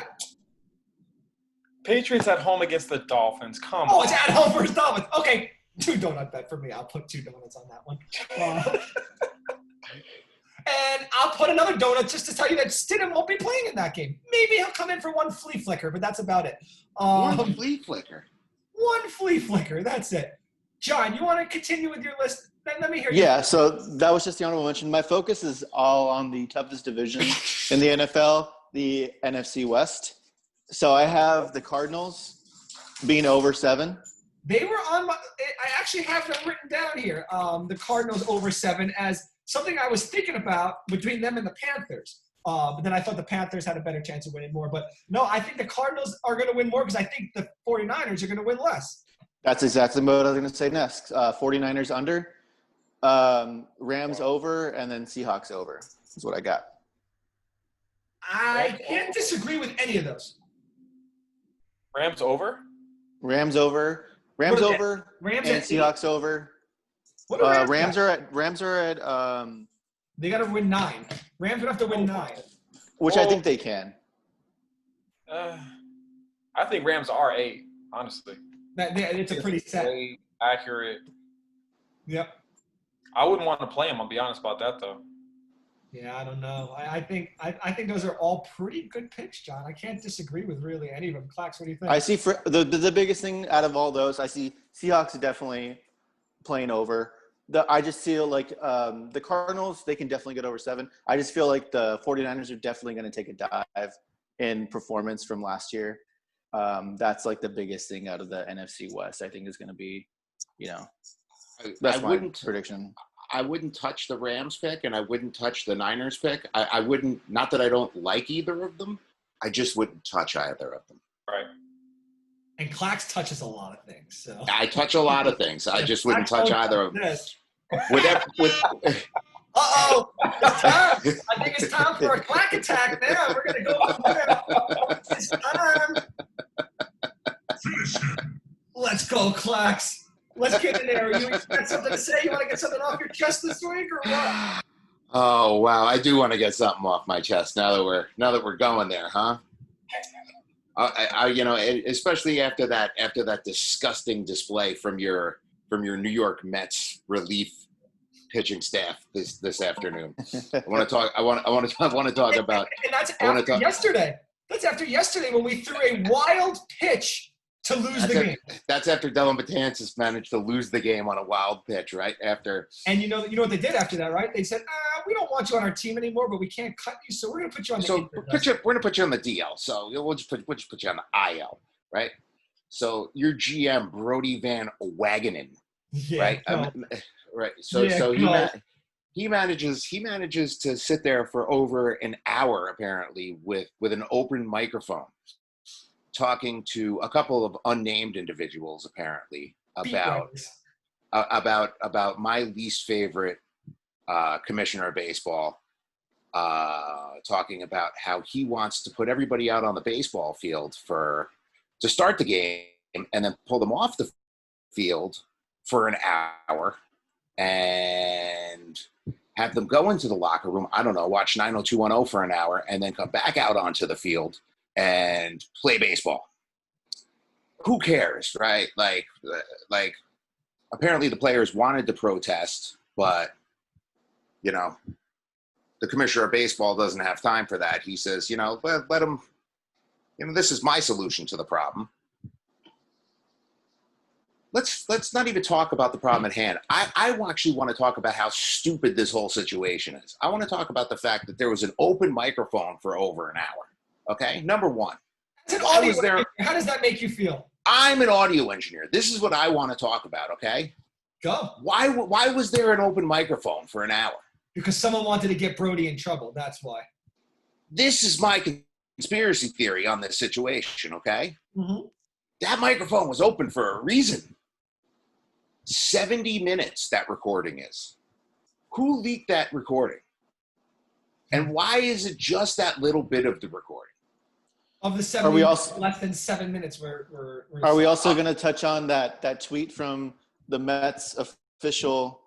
D: Patriots at home against the Dolphins. Come on.
A: Oh, it's at home versus Dolphins. Okay, 2 donut bet for me. I'll put 2 donuts on that one. And I'll put another donut just to tell you that Stidham won't be playing in that game. Maybe he'll come in for 1 flea flicker, but that's about it.
B: One flea flicker.
A: 1 flea flicker. That's it. John, you want to continue with your list? Then let me hear you.
C: Yeah, so that was just the honorable mention. My focus is all on the toughest division in the NFL, the NFC West. So I have the Cardinals being over 7.
A: They were on my – I actually have them written down here, the Cardinals over 7 as something I was thinking about between them and the Panthers. But then I thought the Panthers had a better chance of winning more. But, no, I think the Cardinals are going to win more because I think the 49ers are going to win less.
C: That's exactly what I was going to say next. 49ers under, Rams over, and then Seahawks over is what I got.
A: I can't disagree with any of those.
D: Rams over?
C: Rams over. Rams over.
A: Rams
C: and
A: at
C: Seahawks over.
A: What do
C: Rams are at
A: They got to win 9. Rams would have to win 9.
C: which I think they can.
D: I think Rams are 8, honestly.
A: It's a pretty set.
D: Accurate.
A: Yep.
D: I wouldn't want to play them. I'll be honest about that, though.
A: Yeah, I don't know. I think those are all pretty good picks, John. I can't disagree with really any of them. Clax, what do you think?
C: I see for the biggest thing out of all those, I see Seahawks definitely playing over. I just feel like the Cardinals, they can definitely get over 7. I just feel like the 49ers are definitely going to take a dive in performance from last year. That's like the biggest thing out of the NFC West, I think, is going to be, that's my prediction.
B: I wouldn't touch the Rams pick, and I wouldn't touch the Niners pick. I wouldn't, not that I don't like either of them. I just wouldn't touch either of them.
D: Right.
A: And Clax touches a lot of things. So
B: I touch a lot of things. I just wouldn't touch either of them.
A: Uh-oh. It's time. I think it's time for a clack attack now. We're going to go up there. It's time. Let's go, Clax. Let's get in there. You got something to say? You want to get something off your chest this week or what?
B: Oh, wow. I do want to get something off my chest now that we're going there, huh? Especially after that disgusting display from your New York Mets relief pitching staff this afternoon. I want to talk about.
A: And that's after yesterday. That's after yesterday when we threw a wild pitch to lose the game.
B: That's after Dylan Betances managed to lose the game on a wild pitch, right?
A: And you know what they did after that, right? They said, we don't want you on our team anymore, but we can't cut you, so we're going to put you on the
B: we're going to put you on the DL. So we'll just put you on the IL, right? So your GM, Brody Van Wagenen, right? Right. So he manages to sit there for over an hour apparently with an open microphone, talking to a couple of unnamed individuals apparently about my least favorite commissioner of baseball, talking about how he wants to put everybody out on the baseball field to start the game and then pull them off the field for an hour and have them go into the locker room, I don't know, watch 90210 for an hour and then come back out onto the field and play baseball. Who cares, right? Like apparently the players wanted to protest, but the commissioner of baseball doesn't have time for that. He says, let them, this is my solution to the problem. Let's not even talk about the problem at hand. I actually want to talk about how stupid this whole situation is. I want to talk about the fact that there was an open microphone for over an hour. Okay, number one.
A: How does that make you feel?
B: I'm an audio engineer. This is what I want to talk about, okay?
A: Go.
B: Why was there an open microphone for an hour?
A: Because someone wanted to get Brody in trouble. That's why.
B: This is my conspiracy theory on this situation, okay?
A: Mm-hmm.
B: That microphone was open for a reason. 70 minutes that recording is. Who leaked that recording? And why is it just that little bit of the recording?
A: Of the 70 minutes, less than 7 minutes
C: Are we also going to touch on that tweet from the Mets official,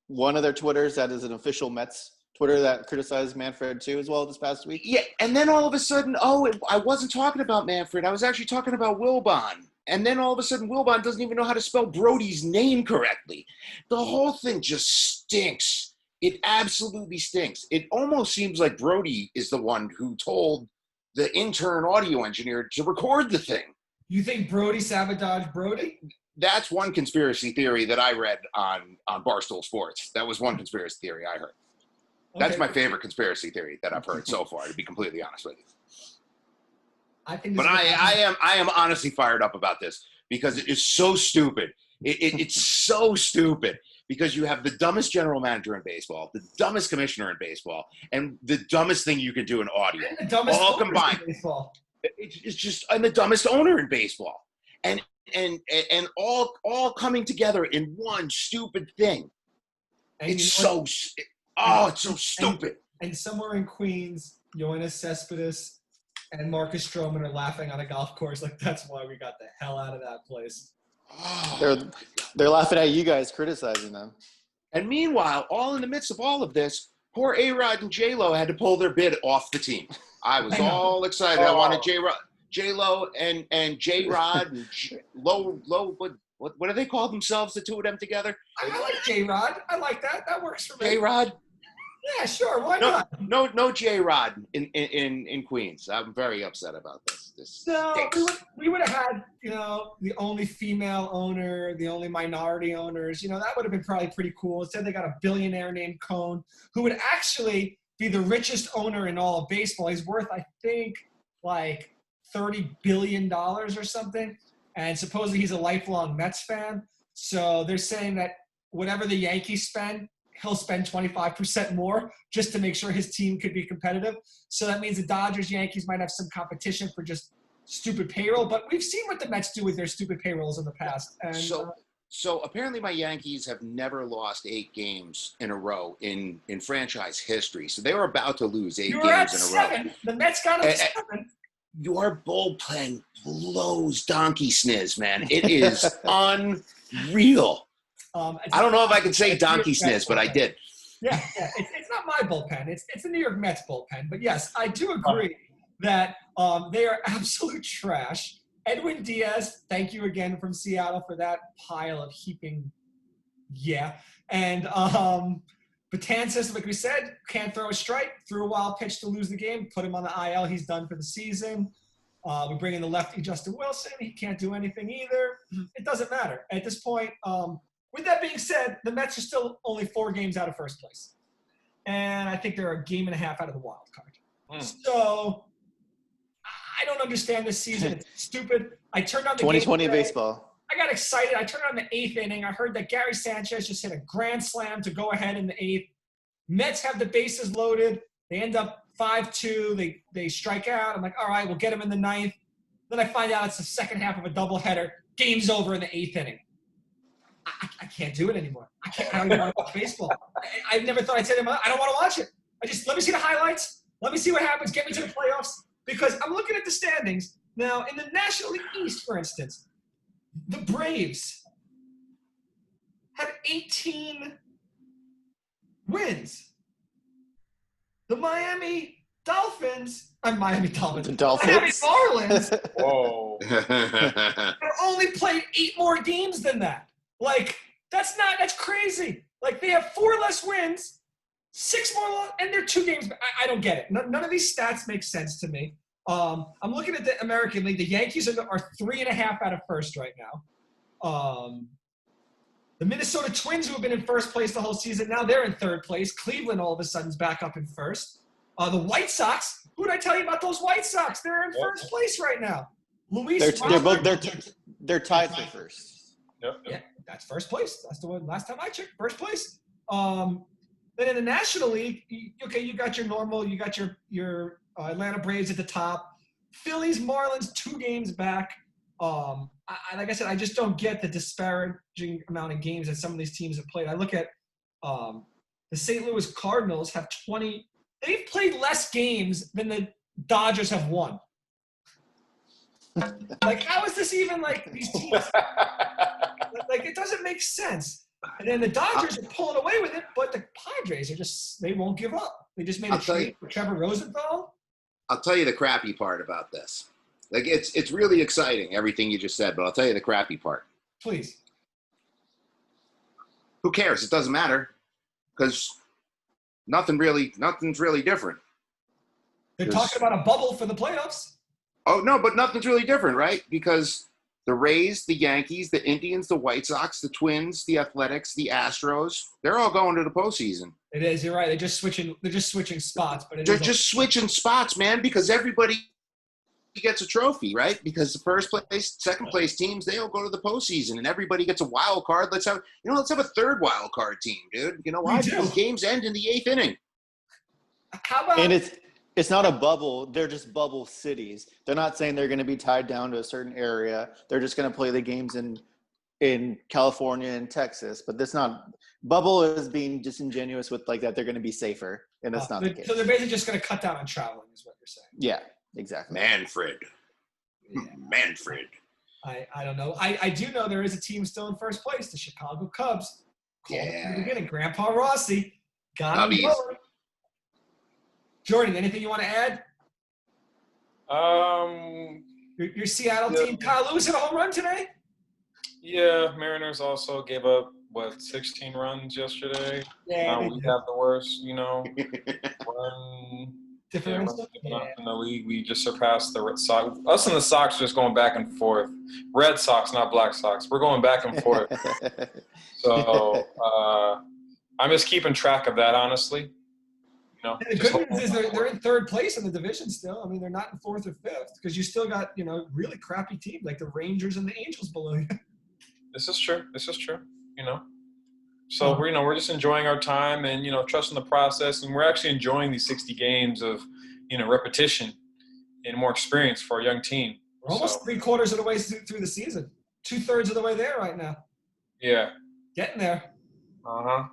C: one of their Twitters that is an official Mets Twitter that criticized Manfred too as well this past week?
B: Yeah, and then all of a sudden, I wasn't talking about Manfred. I was actually talking about Wilbon. And then all of a sudden, Wilbon doesn't even know how to spell Brody's name correctly. The whole thing just stinks. It absolutely stinks. It almost seems like Brody is the one who told the intern audio engineer to record the thing.
A: You think Brody sabotaged Brody?
B: That's one conspiracy theory that I read on Barstool Sports. That was one conspiracy theory I heard. That's my favorite conspiracy theory that I've heard so far, to be completely honest with you. I am honestly fired up about this because it is so stupid. It's so stupid because you have the dumbest general manager in baseball, the dumbest commissioner in baseball, and the dumbest thing you can do in audio,
A: and the dumbest
B: all combined.
A: In baseball.
B: It's just and the dumbest owner in baseball, and all coming together in one stupid thing. And it's so stupid.
A: And somewhere in Queens, Yoenis Cespedes and Marcus Stroman are laughing on a golf course. Like, that's why we got the hell out of that place.
C: They're laughing at you guys criticizing them.
B: And meanwhile, all in the midst of all of this, poor A-Rod and J-Lo had to pull their bid off the team. I was all excited. I wanted J-Lo and J-Rod and Low. What do they call themselves, the two of them together?
A: I like J-Rod. I like that. That works for me.
B: J-Rod?
A: Yeah, sure. Why not?
B: No J-Rod in Queens. I'm very upset about this.
A: No, we would have had, the only female owner, the only minority owners. That would have been probably pretty cool. Instead, they got a billionaire named Cohn, who would actually be the richest owner in all of baseball. He's worth, I think, like $30 billion or something. And supposedly he's a lifelong Mets fan. So they're saying that whatever the Yankees spend, he'll spend 25% more just to make sure his team could be competitive. So that means the Dodgers, Yankees might have some competition for just stupid payroll. But we've seen what the Mets do with their stupid payrolls in the past. And
B: So apparently my Yankees have never lost 8 games in a row in franchise history. So they were about to lose 8 games in a row.
A: The Mets got them 7.
B: Your bullpen blows donkey sniz, man. It is unreal. I don't know if I can say donkey sniz, but I did.
A: Yeah. It's not my bullpen. It's the New York Mets bullpen. But yes, I do agree that they are absolute trash. Edwin Diaz, thank you again from Seattle for that pile of heaping. Yeah. And Betances, like we said, can't throw a strike. Threw a wild pitch to lose the game. Put him on the IL. He's done for the season. We bring in the lefty Justin Wilson. He can't do anything either. It doesn't matter. At this point, with that being said, the Mets are still only 4 games out of first place. And I think they're a game and a half out of the wild card. So I don't understand this season. It's stupid. I turned on the
C: 2020 baseball.
A: I got excited. I turned on the 8th inning. I heard that Gary Sanchez just hit a grand slam to go ahead in the 8th. Mets have the bases loaded. They end up 5-2. They strike out. I'm like, all right, we'll get him in the 9th. Then I find out it's the second half of a doubleheader. Game's over in the 8th inning. I can't do it anymore. I don't even want to watch baseball. I never thought I'd say that. I don't want to watch it. Let me see the highlights. Let me see what happens. Get me to the playoffs. Because I'm looking at the standings. Now, in the National League East, for instance, the Braves have 18 wins. The Miami Marlins
D: Whoa.
A: have only played 8 more games than that. Like, that's crazy. Like, they have 4 less wins, 6 more, and they're 2 games. I don't get it. None of these stats make sense to me. I'm looking at the American League. The Yankees are 3.5 out of first right now. The Minnesota Twins, who have been in first place the whole season, now they're in 3rd place. Cleveland all of a sudden is back up in 1st. The White Sox, who did I tell you about those White Sox? They're in 1st place right now.
C: They're tied for first.
D: Yep.
A: Yeah, that's 1st place. That's the one last time I checked, 1st place. Then in the National League, you got your normal, you got your Atlanta Braves at the top. Phillies, Marlins, 2 games back. Like I said, I just don't get the disparaging amount of games that some of these teams have played. I look at the St. Louis Cardinals have 20. They've played less games than the Dodgers have won. Like, how is this even like these teams? Like, it doesn't make sense. And then the Dodgers are pulling away with it, but the Padres are they won't give up. They just made a trade for Trevor Rosenthal.
B: I'll tell you the crappy part about this. Like, it's really exciting, everything you just said, but I'll tell you the crappy part.
A: Please.
B: Who cares? It doesn't matter because nothing's really different.
A: They're talking about a bubble for the playoffs.
B: Oh, no, but nothing's really different, right? Because the Rays, the Yankees, the Indians, the White Sox, the Twins, the Athletics, the Astros, they're all going to the postseason.
A: It is. You're right. They're just switching spots. But
B: they're just switching spots, man, because everybody gets a trophy, right? Because the first place, second place teams, they all go to the postseason, and everybody gets a wild card. Let's have a third wild card team, dude. You know why? Because games end in the 8th inning.
A: How about?
C: And it's not a bubble. They're just bubble cities. They're not saying they're going to be tied down to a certain area. They're just going to play the games in California and Texas. But that's not – bubble is being disingenuous with like that. They're going to be safer, and that's not the case.
A: So they're basically just going to cut down on traveling is what you're saying.
C: Yeah, exactly.
B: Manfred.
A: I don't know. I do know there is a team still in first place, the Chicago Cubs. In the beginning, Grandpa Rossi got him going. Jordan, anything you want to add? Your Seattle team. Kyle Lewis hit a home run today?
D: Yeah, Mariners also gave up, 16 runs yesterday?
A: Yeah.
D: We have the worst, run
A: differential
D: in the league. We just surpassed the Red Sox. Us and the Sox are just going back and forth. Red Sox, not Black Sox. We're going back and forth. So I'm just keeping track of that, honestly.
A: The good news is they're in third place in the division still. I mean, they're not in fourth or fifth because you still got, really crappy teams like the Rangers and the Angels below you.
D: This is true. So we're just enjoying our time and, trusting the process. And we're actually enjoying these 60 games of, repetition and more experience for our young team.
A: We're almost 3/4 of the way through the season. 2/3 of the way there right now.
D: Yeah.
A: Getting there.
D: Uh-huh.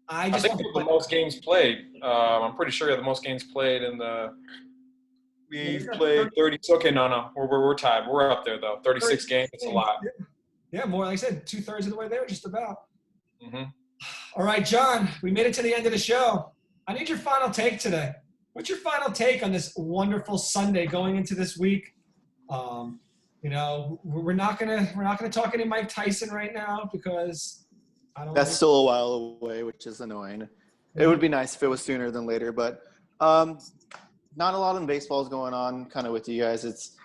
A: I
D: think we have the most games played. I'm pretty sure we have the most games played in the – we've played 30 – okay, no. We're tied. We're up there, though. 36 games. It's a lot.
A: Yeah, more like I said, 2/3 of the way there, just about.
D: Mm-hmm.
A: All right, John, we made it to the end of the show. I need your final take today. What's your final take on this wonderful Sunday going into this week? We're not gonna talk any Mike Tyson right now because
C: that's still a while away, which is annoying. It would be nice if it was sooner than later, but not a lot in baseball is going on. Kind of with you guys, it's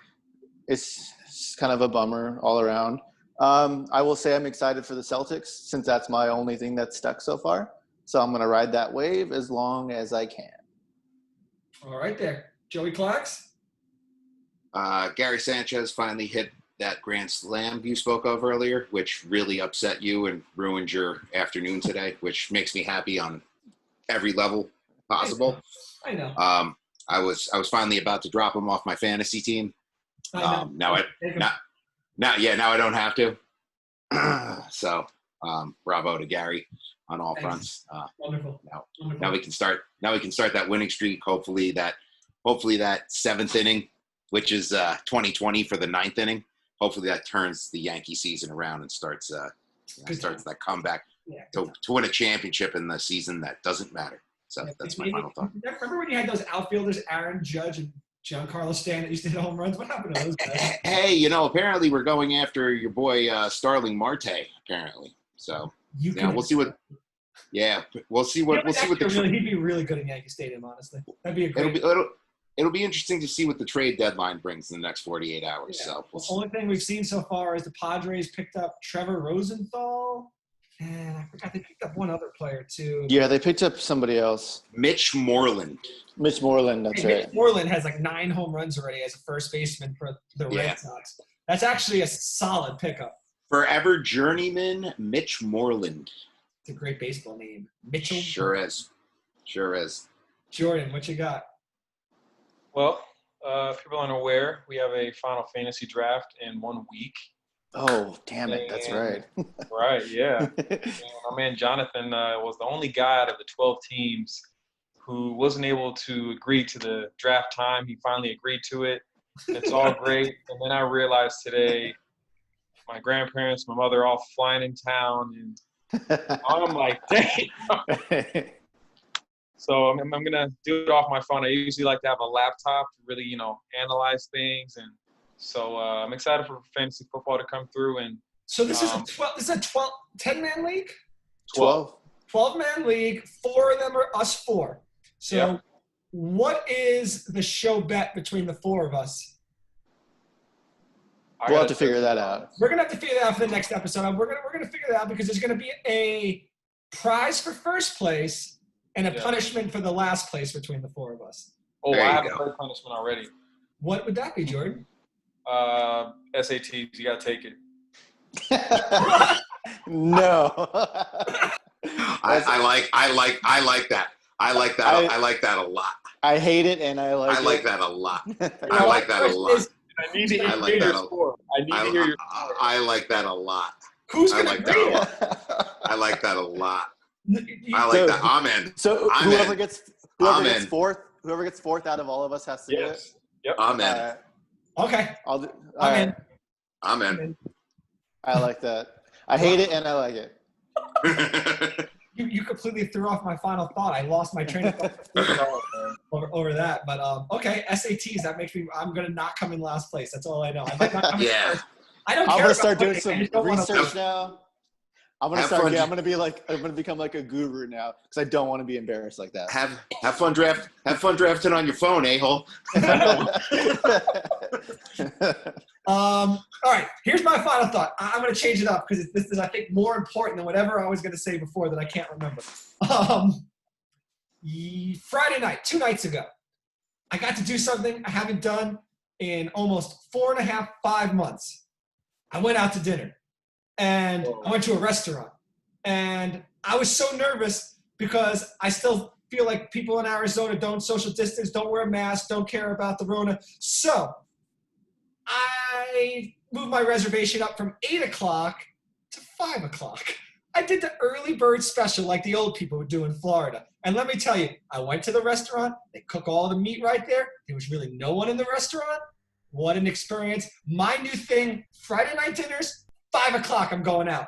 C: kind of a bummer all around. I will say I'm excited for the Celtics since that's my only thing that's stuck so far. So I'm going to ride that wave as long as I can.
A: All right there. Joey Clarks?
B: Gary Sanchez finally hit that grand slam you spoke of earlier, which really upset you and ruined your afternoon today, which makes me happy on every level possible.
A: I know.
B: I was finally about to drop him off my fantasy team. Now I don't have to. So, bravo to Gary on all fronts.
A: Wonderful.
B: Now we can start that winning streak. Hopefully that 7th inning, which is 2020 for the 9th inning. Hopefully that turns the Yankee season around and starts that comeback to win a championship in the season that doesn't matter. So that's my final thought.
A: Remember when you had those outfielders, Aaron Judge and Giancarlo Stanton, that used to hit home runs? What happened to those guys?
B: Hey, apparently we're going after your boy Starling Marte. Apparently, so we'll see what. Yeah, we'll see what
A: he'd be really good in Yankee Stadium. Honestly, that'd be a great.
B: It'll be interesting to see what the trade deadline brings in the next 48 hours.
A: Yeah.
B: So
A: the only thing we've seen so far is the Padres picked up Trevor Rosenthal, and I forgot they picked up one other player too.
C: Yeah, they picked up somebody else.
B: Mitch Moreland,
C: that's right.
A: Mitch Moreland has like 9 home runs already as a first baseman for the Red Sox. That's actually a solid pickup.
B: Forever journeyman Mitch Moreland.
A: It's a great baseball name. Mitchell.
B: Sure is.
A: Jordan, what you got?
D: Well, people aren't aware, we have a Final Fantasy draft in 1 week.
C: Oh, damn it. That's right.
D: Right, yeah. And my man Jonathan was the only guy out of the 12 teams who wasn't able to agree to the draft time. He finally agreed to it. It's all great. And then I realized today, my grandparents, my mother, all flying in town, and I'm like, dang. So I'm going to do it off my phone. I usually like to have a laptop to really, analyze things. And so I'm excited for fantasy football to come through. And
A: So this is a 10-man league?
C: 12.
A: 12-man league. 4 of them are us 4. So what is the show bet between the 4 of us?
C: We'll have to figure that out.
A: We're going to have to figure that out for the next episode. We're going to figure that out because there's going to be a prize for first place and a punishment for the last place between the 4 of us.
D: Oh, I have a third punishment already.
A: What would that be, Jordan?
D: SATs, you got to take it.
C: No.
B: I like that. I like that a lot.
C: I hate it, and I like it.
B: I like that a lot. I like that a lot.
D: I need to hear your score.
B: I like that a lot.
A: Who's going to
B: that a lot. I like that a lot. I like that. I'm in.
C: So whoever gets fourth out of all of us has to do it?
D: Yep.
B: I'm in.
A: Okay.
C: I'm in.
B: I'm in.
C: I like that. I hate it, and I like it.
A: You completely threw off my final thought. I lost my train of thought over that. But okay, SATs. That makes me. I'm gonna not come in last place. That's all I know. I might not come in first. I don't care.
C: I'm gonna start doing some research now. I'm gonna become like a guru now because I don't want to be embarrassed like that.
B: Have fun drafting on your phone, a-hole.
A: All right, here's my final thought. I'm going to change it up because this is, I think, more important than whatever I was going to say before that I can't remember. Friday night, 2 nights ago, I got to do something I haven't done in almost 4.5, 5 months. I went out to dinner, and I went to a restaurant, and I was so nervous because I still feel like people in Arizona don't social distance, don't wear masks, don't care about the Rona. So I moved my reservation up from 8 o'clock to 5 o'clock. I did the early bird special like the old people would do in Florida. And let me tell you, I went to the restaurant. They cook all the meat right there. There was really no one in the restaurant. What an experience. My new thing, Friday night dinners, 5 o'clock, I'm going out.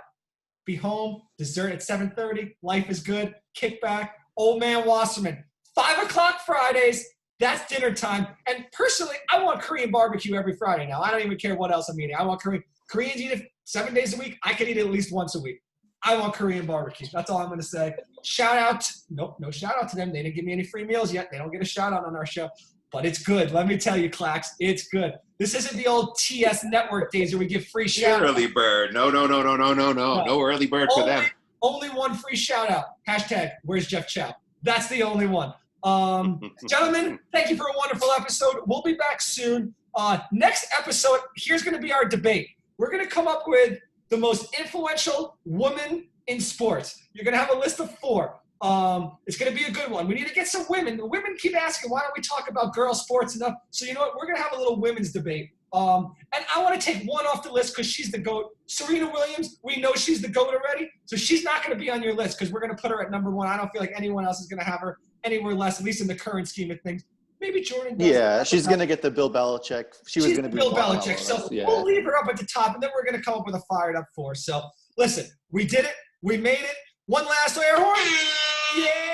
A: Be home, dessert at 7:30. Life is good. Kick back. Old man Wasserman. 5 o'clock Fridays. That's dinner time. And personally, I want Korean barbecue every Friday now. I don't even care what else I'm eating. I want Korean. Koreans eat it 7 days a week. I can eat it at least once a week. I want Korean barbecue. That's all I'm going to say. Shout out. Nope, no shout out to them. They didn't give me any free meals yet. They don't get a shout out on our show. But it's good. Let me tell you, Clax, it's good. This isn't the old TS network days where we give free shout outs.
B: Early bird. No. No early bird for them.
A: Only one free shout out. Hashtag, where's Jeff Chow? That's the only one. Gentlemen, thank you for a wonderful episode. We'll be back soon. Next episode, here's going to be our debate. We're going to come up with the most influential woman in sports. You're going to have a list of 4. It's going to be a good one. We need to get some women. The women keep asking, why don't we talk about girl sports enough? So you know what? We're going to have a little women's debate. And I want to take one off the list because she's the GOAT. Serena Williams, we know she's the GOAT already. So she's not going to be on your list because we're going to put her at number 1. I don't feel like anyone else is going to have her anywhere less, at least in the current scheme of things. Maybe Jordan does.
C: Yeah, she's going to get the Bill Belichick. She's going to be
A: Bill Belichick. So we'll leave her up at the top, and then we're going to come up with a fired up 4. So listen, we did it. We made it. One last air horn. Yeah.